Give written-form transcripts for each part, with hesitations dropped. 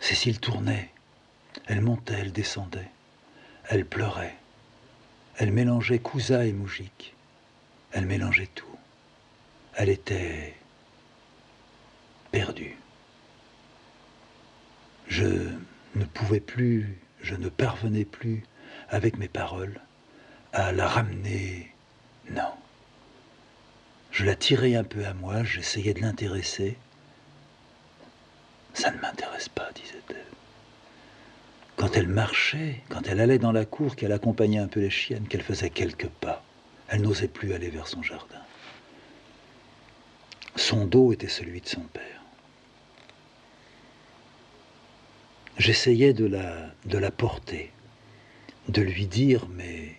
Cécile tournait, elle montait, elle descendait, elle pleurait, elle mélangeait Kouza et Moujik, elle mélangeait tout. Elle était perdue. Je ne pouvais plus, je ne parvenais plus, avec mes paroles, à la ramener. Non. Je la tirais un peu à moi, j'essayais de l'intéresser. Ça ne m'intéresse pas, disait-elle. Quand elle marchait, quand elle allait dans la cour, qu'elle accompagnait un peu les chiennes, qu'elle faisait quelques pas, elle n'osait plus aller vers son jardin. Son dos était celui de son père. J'essayais de la porter, de lui dire, mais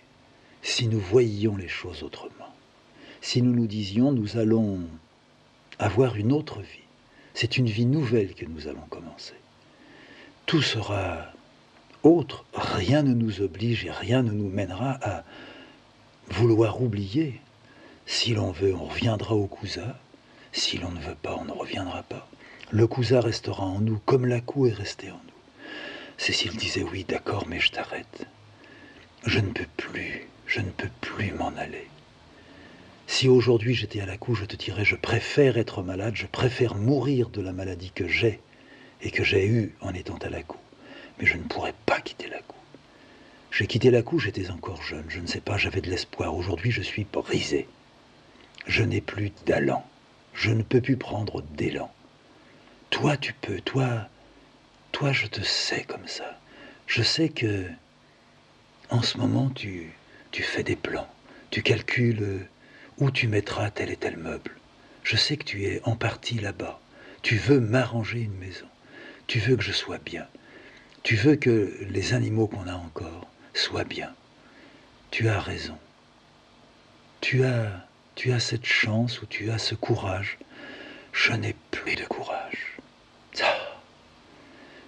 si nous voyions les choses autrement, si nous nous disions, nous allons avoir une autre vie, c'est une vie nouvelle que nous allons commencer. Tout sera autre, rien ne nous oblige et rien ne nous mènera à vouloir oublier. Si l'on veut, on reviendra au Kouza. Si l'on ne veut pas, on ne reviendra pas. Le Kouza restera en nous comme la Kou est restée en nous. Cécile disait oui, d'accord, mais je t'arrête. Je ne peux plus m'en aller. Si aujourd'hui j'étais à la Kou, je te dirais, je préfère être malade, je préfère mourir de la maladie que j'ai et que j'ai eue en étant à la Kou. Mais je ne pourrais pas quitter la Kou. J'ai quitté la Kou, j'étais encore jeune, je ne sais pas, j'avais de l'espoir. Aujourd'hui, je suis brisé. Je n'ai plus d'allant. Je ne peux plus prendre d'élan. Toi, tu peux, toi, je te sais comme ça. Je sais que, en ce moment, tu fais des plans. Tu calcules où tu mettras tel et tel meuble. Je sais que tu es en partie là-bas. Tu veux m'arranger une maison. Tu veux que je sois bien. Tu veux que les animaux qu'on a encore soient bien. Tu as raison. Tu as cette chance ou tu as ce courage. Je n'ai plus de courage.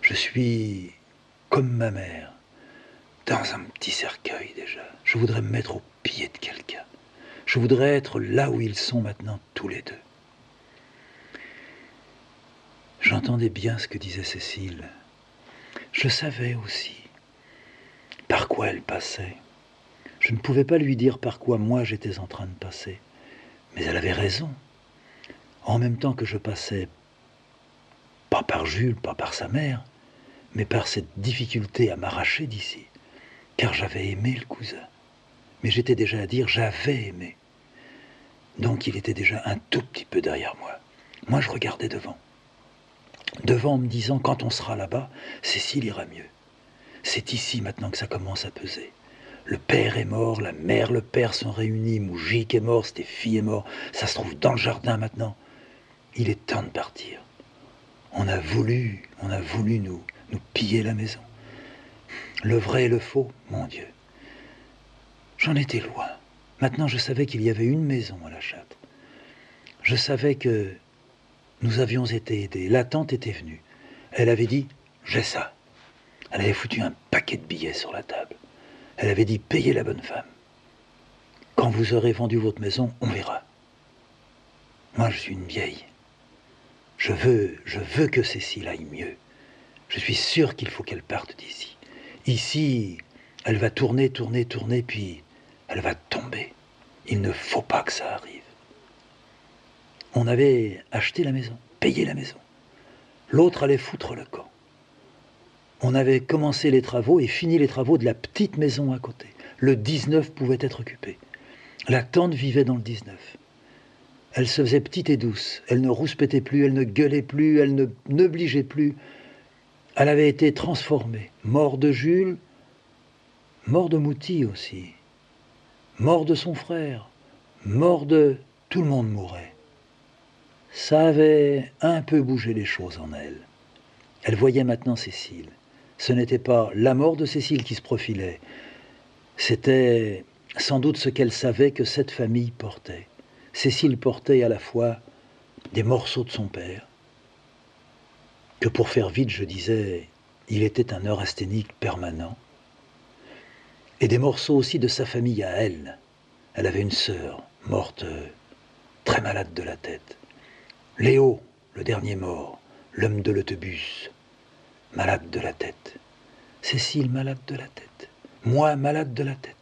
Je suis comme ma mère, dans un petit cercueil déjà. Je voudrais me mettre au pied de quelqu'un. Je voudrais être là où ils sont maintenant tous les deux. J'entendais bien ce que disait Cécile. Je savais aussi par quoi elle passait. Je ne pouvais pas lui dire par quoi moi j'étais en train de passer. Mais elle avait raison. En même temps que je passais, pas par Jules, pas par sa mère, mais par cette difficulté à m'arracher d'ici. Car j'avais aimé le cousin. Mais j'étais déjà à dire j'avais aimé. Donc il était déjà un tout petit peu derrière moi. Moi je regardais devant. Devant en me disant quand on sera là-bas, Cécile ira mieux. C'est ici maintenant que ça commence à peser. Le père est mort, la mère, le père sont réunis, Moujik est mort, Stéphie est mort, ça se trouve dans le jardin maintenant. Il est temps de partir. On a voulu nous piller la maison. Le vrai et le faux, mon Dieu. J'en étais loin. Maintenant je savais qu'il y avait une maison à la Châtre. Je savais que nous avions été aidés. La tante était venue. Elle avait dit « j'ai ça ». Elle avait foutu un paquet de billets sur la table. Elle avait dit « payez la bonne femme. Quand vous aurez vendu votre maison, on verra. Moi, je suis une vieille. Je veux que Cécile aille mieux. Je suis sûr qu'il faut qu'elle parte d'ici. Ici, elle va tourner, puis elle va tomber. Il ne faut pas que ça arrive. » On avait acheté la maison, payé la maison. L'autre allait foutre le camp. On avait commencé les travaux et fini les travaux de la petite maison à côté. Le 19 pouvait être occupé. La tante vivait dans le 19. Elle se faisait petite et douce. Elle ne rouspétait plus, elle ne gueulait plus, elle n'obligeait plus. Elle avait été transformée. Mort de Jules, mort de Mouti aussi. Mort de son frère, mort de... Tout le monde mourait. Ça avait un peu bougé les choses en elle. Elle voyait maintenant Cécile. Ce n'était pas la mort de Cécile qui se profilait. C'était sans doute ce qu'elle savait que cette famille portait. Cécile portait à la fois des morceaux de son père, que pour faire vite, je disais, il était un neurasthénique permanent, et des morceaux aussi de sa famille à elle. Elle avait une sœur, morte, très malade de la tête. Léo, le dernier mort, l'homme de l'autobus. malade de la tête. Cécile, malade de la tête. Moi, malade de la tête.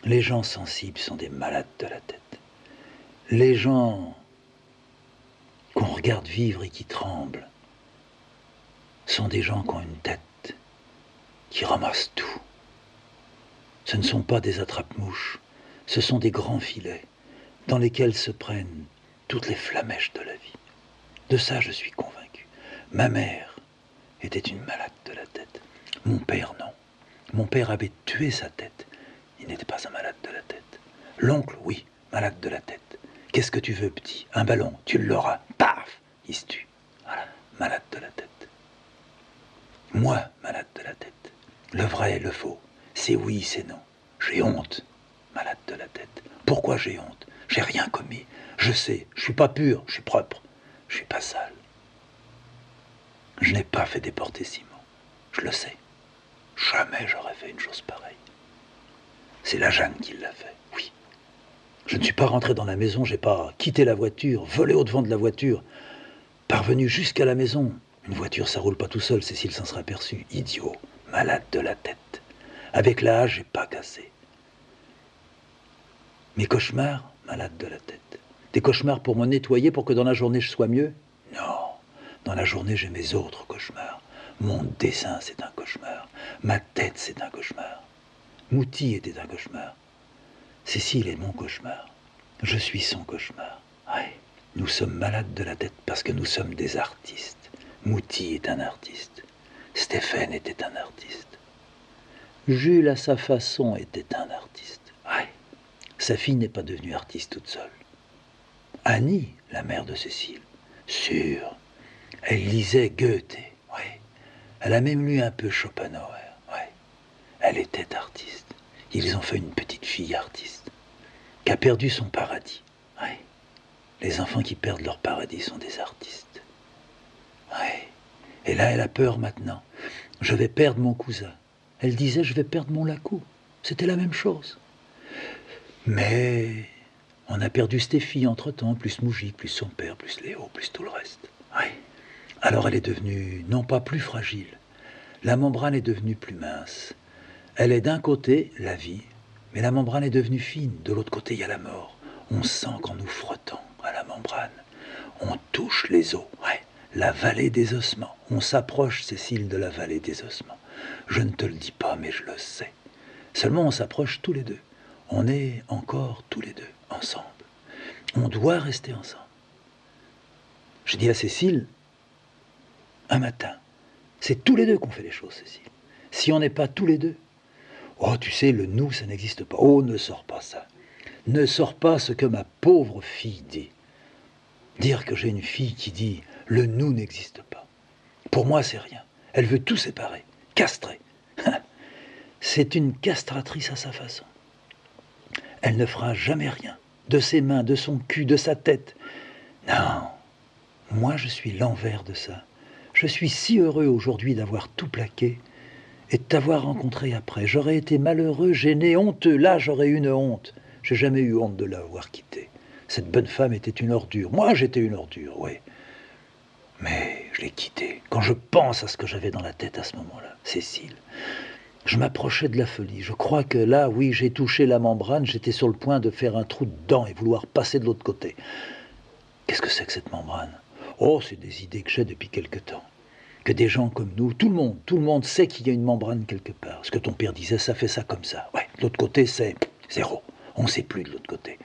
Les gens sensibles sont des malades de la tête. Les gens qu'on regarde vivre et qui tremblent sont des gens qui ont une tête, qui ramassent tout. Ce ne sont pas des attrape-mouches, ce sont des grands filets dans lesquels se prennent toutes les flamèches de la vie. De ça, je suis convaincu. Ma mère était une malade de la tête. Mon père, non. Mon père avait tué sa tête. Il n'était pas un malade de la tête. L'oncle, oui, malade de la tête. Qu'est-ce que tu veux, petit? Un ballon, tu l'auras. Paf! Il se tue. Voilà, malade de la tête. Moi, malade de la tête. Le vrai, le faux. C'est oui, c'est non. J'ai honte, malade de la tête. Pourquoi j'ai honte? J'ai rien commis. Je sais, je suis pas pur, je suis propre. Je suis pas sale. Je n'ai pas fait déporter Simon. Je le sais. Jamais j'aurais fait une chose pareille. C'est la Jeanne qui l'a fait, oui. Je ne suis pas rentré dans la maison, j'ai pas quitté la voiture, volé au-devant de la voiture, parvenu jusqu'à la maison. Une voiture, ça roule pas tout seul, Cécile s'en sera aperçue. Idiot, malade de la tête. Avec l'âge, j'ai pas cassé. Mes cauchemars, malade de la tête. Des cauchemars pour me nettoyer, pour que dans la journée je sois mieux? Non, dans la journée j'ai mes autres cauchemars. Mon dessin, c'est un cauchemar. Ma tête, c'est un cauchemar. Mouti était un cauchemar. Cécile est mon cauchemar. Je suis son cauchemar. Ouais. Nous sommes malades de la tête parce que nous sommes des artistes. Mouti est un artiste. Stéphane était un artiste. Jules, à sa façon, était un artiste. Ouais. Sa fille n'est pas devenue artiste toute seule. Annie, la mère de Cécile, sûre, elle lisait Goethe. Ouais. Elle a même lu un peu Schopenhauer. Ouais. Elle était artiste. Ils ont fait une petite fille artiste qui a perdu son paradis. Ouais. Les enfants qui perdent leur paradis sont des artistes. Ouais. Et là, elle a peur maintenant. Je vais perdre mon cousin. Elle disait, je vais perdre mon Lacou. C'était la même chose. Mais on a perdu Stéphie entre-temps, plus Moujik, plus son père, plus Léo, plus tout le reste. Ouais. Alors elle est devenue, non pas plus fragile, la membrane est devenue plus mince. Elle est d'un côté, la vie, mais la membrane est devenue fine. De l'autre côté, il y a la mort. On sent qu'en nous frottant à la membrane, on touche les os. Ouais, la vallée des ossements. On s'approche, Cécile, de la vallée des ossements. Je ne te le dis pas, mais je le sais. Seulement, on s'approche tous les deux. On est encore tous les deux, ensemble. On doit rester ensemble. Je dis à Cécile, un matin, c'est tous les deux qu'on fait les choses, Cécile. Si on n'est pas tous les deux, oh, tu sais, le nous, ça n'existe pas. Oh, ne sors pas ça. Ne sors pas ce que ma pauvre fille dit. Dire que j'ai une fille qui dit le nous n'existe pas. Pour moi, c'est rien. Elle veut tout séparer, castrer. C'est une castratrice à sa façon. Elle ne fera jamais rien. De ses mains, de son cul, de sa tête. Non. Moi, je suis l'envers de ça. Je suis si heureux aujourd'hui d'avoir tout plaqué et de t'avoir rencontré après. J'aurais été malheureux, gêné, honteux. Là, j'aurais eu une honte. J'ai jamais eu honte de l'avoir quittée. Cette bonne femme était une ordure. Moi, j'étais une ordure, oui. Mais je l'ai quittée. Quand je pense à ce que j'avais dans la tête à ce moment-là, Cécile, je m'approchais de la folie. Je crois que là, oui, j'ai touché la membrane. J'étais sur le point de faire un trou dedans et vouloir passer de l'autre côté. Qu'est-ce que c'est que cette membrane? Oh, c'est des idées que j'ai depuis quelque temps. Que des gens comme nous, tout le monde sait qu'il y a une membrane quelque part. Ce que ton père disait, ça fait ça comme ça. Ouais, de l'autre côté, c'est zéro. On ne sait plus de l'autre côté.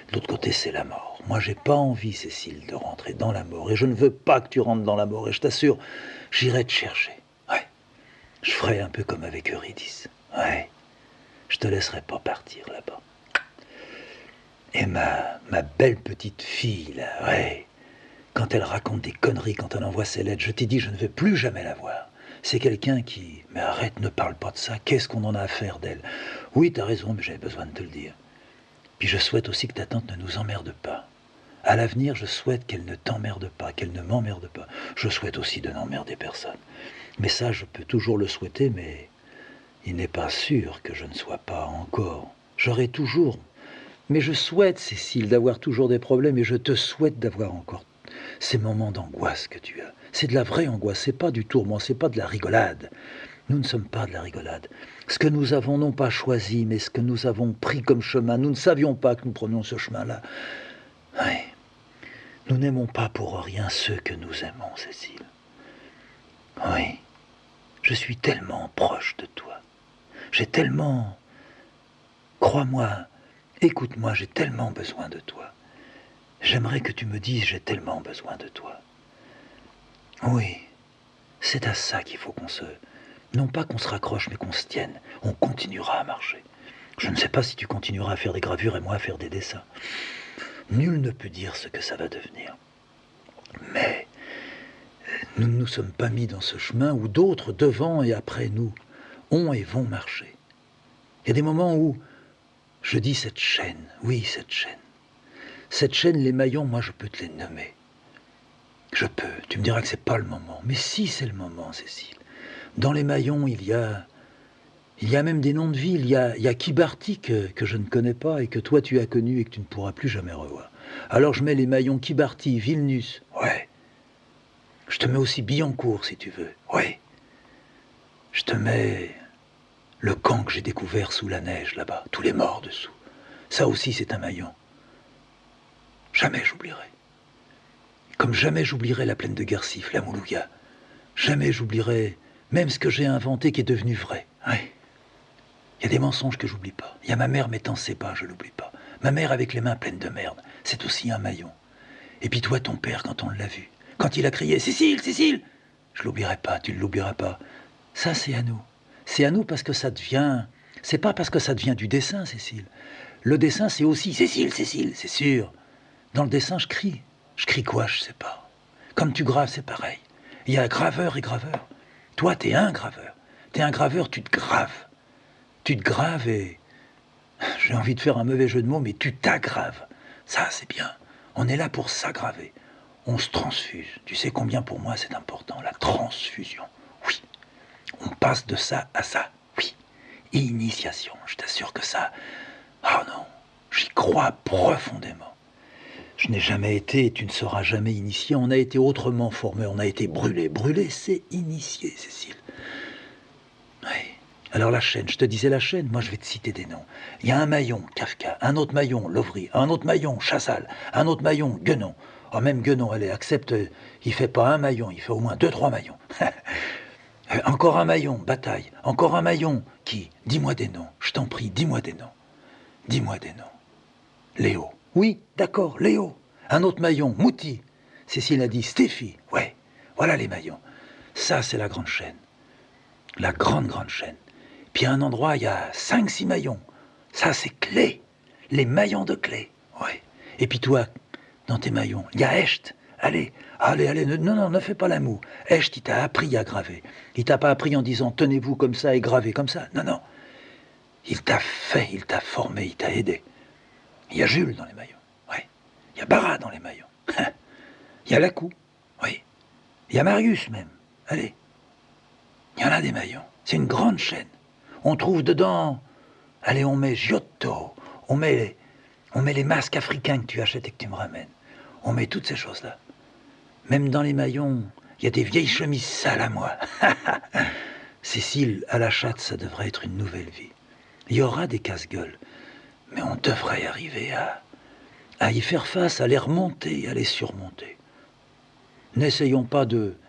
De l'autre côté, c'est la mort. Moi, j'ai pas envie, Cécile, de rentrer dans la mort. Et je ne veux pas que tu rentres dans la mort. Et je t'assure, j'irai te chercher. Ouais. Je ferai un peu comme avec Eurydice. Ouais. Je te laisserai pas partir là-bas. Et ma belle petite fille, là, ouais. Quand elle raconte des conneries, quand elle envoie ses lettres, je t'ai dit, je ne veux plus jamais la voir. C'est quelqu'un qui... Mais arrête, ne parle pas de ça. Qu'est-ce qu'on en a à faire d'elle? Oui, t'as raison, mais j'avais besoin de te le dire. Puis je souhaite aussi que ta tante ne nous emmerde pas. À l'avenir, je souhaite qu'elle ne t'emmerde pas, qu'elle ne m'emmerde pas. Je souhaite aussi de n'emmerder personne. Mais ça, je peux toujours le souhaiter, mais il n'est pas sûr que je ne sois pas encore. J'aurai toujours... Mais je souhaite, Cécile, d'avoir toujours des problèmes, et je te souhaite d'avoir encore ces moments d'angoisse que tu as. C'est de la vraie angoisse, c'est pas du tourment, c'est pas de la rigolade. Nous ne sommes pas de la rigolade. Ce que nous avons non pas choisi, mais ce que nous avons pris comme chemin, nous ne savions pas que nous prenions ce chemin-là. Oui. Nous n'aimons pas pour rien ceux que nous aimons, Cécile. Oui. Je suis tellement proche de toi. J'ai tellement... Crois-moi, écoute-moi, j'ai tellement besoin de toi. J'aimerais que tu me dises j'ai tellement besoin de toi. Oui, c'est à ça qu'il faut qu'on se... Non pas qu'on se raccroche, mais qu'on se tienne. On continuera à marcher. Je ne sais pas si tu continueras à faire des gravures et moi à faire des dessins. Nul ne peut dire ce que ça va devenir. Mais nous ne nous sommes pas mis dans ce chemin où d'autres, devant et après nous, ont et vont marcher. Il y a des moments où je dis cette chaîne, oui, cette chaîne. Cette chaîne, les maillons, moi je peux te les nommer. Je peux. Tu me diras que c'est pas le moment. Mais si c'est le moment, Cécile. Dans les maillons, il y a même des noms de villes. Il y a Kibarty que je ne connais pas et que toi tu as connu et que tu ne pourras plus jamais revoir. Alors je mets les maillons Kibarty, Vilnius. Ouais. Je te mets aussi Billancourt si tu veux. Ouais. Je te mets le camp que j'ai découvert sous la neige là-bas. Tous les morts dessous. Ça aussi c'est un maillon. Jamais j'oublierai. Comme jamais j'oublierai la plaine de Guercif, la Moulouga. Jamais j'oublierai même ce que j'ai inventé qui est devenu vrai. Ouais. Il y a des mensonges que j'oublie pas. Il y a ma mère mettant ses pas, je l'oublie pas. Ma mère avec les mains pleines de merde, c'est aussi un maillon. Et puis toi, ton père, quand on l'a vu, quand il a crié « Cécile, Cécile !» Je l'oublierai pas, tu ne l'oublieras pas. Ça, c'est à nous. C'est à nous parce que ça devient... C'est pas parce que ça devient du dessin, Cécile. Le dessin, c'est aussi « Cécile, Cécile !» c'est sûr. Dans le dessin, je crie. Je crie quoi, je sais pas. Comme tu graves, c'est pareil. Il y a graveur et graveur. Toi, t'es un graveur. T'es un graveur, tu te graves. Tu te graves et... J'ai envie de faire un mauvais jeu de mots, mais tu t'aggraves. Ça, c'est bien. On est là pour s'aggraver. On se transfuse. Tu sais combien pour moi c'est important, la transfusion. Oui. On passe de ça à ça. Oui. Initiation. Je t'assure que ça... Oh non. J'y crois profondément. Je n'ai jamais été, et tu ne seras jamais initié. On a été autrement formé, on a été brûlé. Brûlé, c'est initié, Cécile. Oui. Alors la chaîne, je te disais la chaîne, moi je vais te citer des noms. Il y a un maillon, Kafka, un autre maillon, Lovry, un autre maillon, Chazal, un autre maillon, Guénon. Oh, même Guénon, allez, accepte, il fait pas un maillon, il fait au moins 2-3 maillons. Encore un maillon, Bataille, encore un maillon, qui? Dis-moi des noms, je t'en prie, dis-moi des noms. Dis-moi des noms. Léo. Oui, d'accord, Léo. Un autre maillon, Mouti. Cécile a dit Stéphie. Ouais, voilà les maillons. Ça, c'est la grande chaîne. La grande chaîne. Puis à un endroit, il y a 5-6 maillons. Ça, c'est Clé. Les maillons de Clé. Ouais. Et puis toi, dans tes maillons, il y a Echt. Allez, non, ne fais pas la moue. Echt, il t'a appris à graver. Il t'a pas appris en disant tenez-vous comme ça et gravez comme ça. Non. Il t'a fait, il t'a formé, il t'a aidé. Il y a Jules dans les maillons. Oui. Il y a Barra dans les maillons. Il y a Lacou. Oui. Il y a Marius même. Allez. Il y en a des maillons. C'est une grande chaîne. On trouve dedans... Allez, on met Giotto. On met les masques africains que tu achètes et que tu me ramènes. On met toutes ces choses-là. Même dans les maillons, il y a des vieilles chemises sales à moi. Cécile, à la chatte, ça devrait être une nouvelle vie. Il y aura des casse-gueules. Mais on devrait arriver à y faire face, à les remonter, à les surmonter. N'essayons pas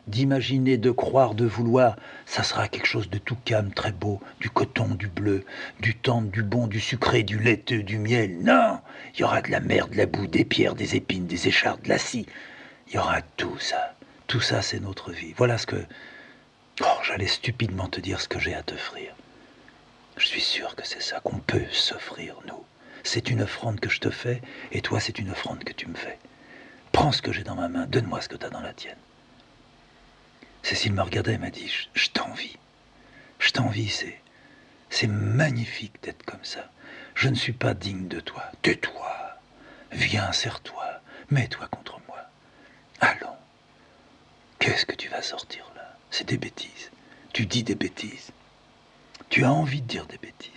d'imaginer, de croire, de vouloir. Ça sera quelque chose de tout calme, très beau, du coton, du bleu, du tendre, du bon, du sucré, du laiteux, du miel. Non, il y aura de la merde, de la boue, des pierres, des épines, des écharpes, de la scie. Il y aura tout ça. Tout ça, c'est notre vie. Voilà ce que... Oh, j'allais stupidement te dire ce que j'ai à t'offrir. Je suis sûr que c'est ça qu'on peut s'offrir, nous. C'est une offrande que je te fais, et toi, c'est une offrande que tu me fais. Prends ce que j'ai dans ma main, donne-moi ce que tu as dans la tienne. Cécile me regardait et m'a dit, je t'envie. Je t'envie, c'est magnifique d'être comme ça. Je ne suis pas digne de toi. Tais-toi. Viens, serre-toi. Mets-toi contre moi. Allons. Qu'est-ce que tu vas sortir là? C'est des bêtises. Tu dis des bêtises. Tu as envie de dire des bêtises.